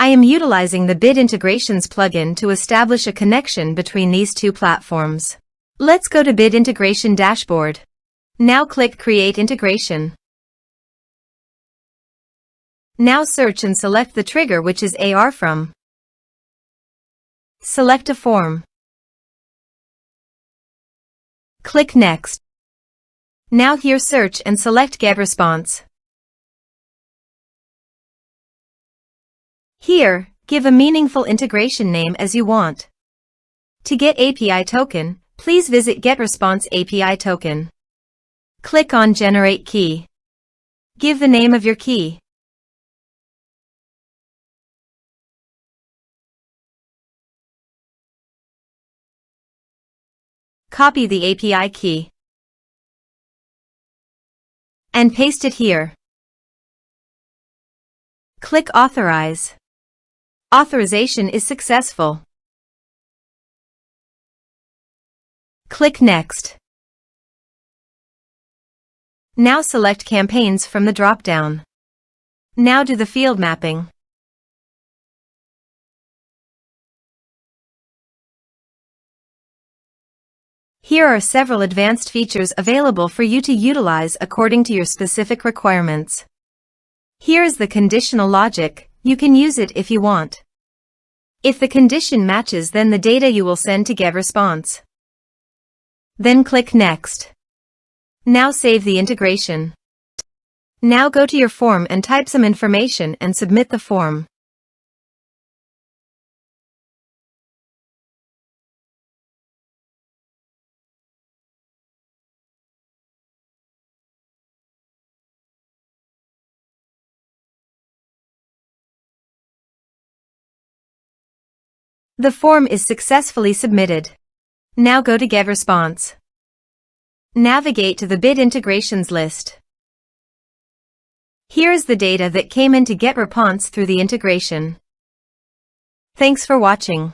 I am utilizing the Bid Integrations plugin to establish a connection between these two platforms. Let's go to Bid Integration Dashboard. Now click Create Integration. Now search and select the trigger, which is ARForms. Select a form. Click Next. Now here search and select GetResponse. Here, give a meaningful integration name as you want. To get API token, please visit GetResponse API token. Click on Generate Key. Give the name of your key. Copy the API key and paste it here. Click Authorize. Authorization is successful. Click Next. Now select Campaigns from the drop-down. Now do the field mapping. Here are several advanced features available for you to utilize according to your specific requirements. Here is the conditional logic. You can use it if you want. If the condition matches, then the data you will send to GetResponse. Then click Next. Now save the integration. Now go to your form and type some information and submit the form. The form is successfully submitted. Now go to GetResponse. Navigate to the Bid Integrations list. Here is the data that came into GetResponse through the integration. Thanks for watching.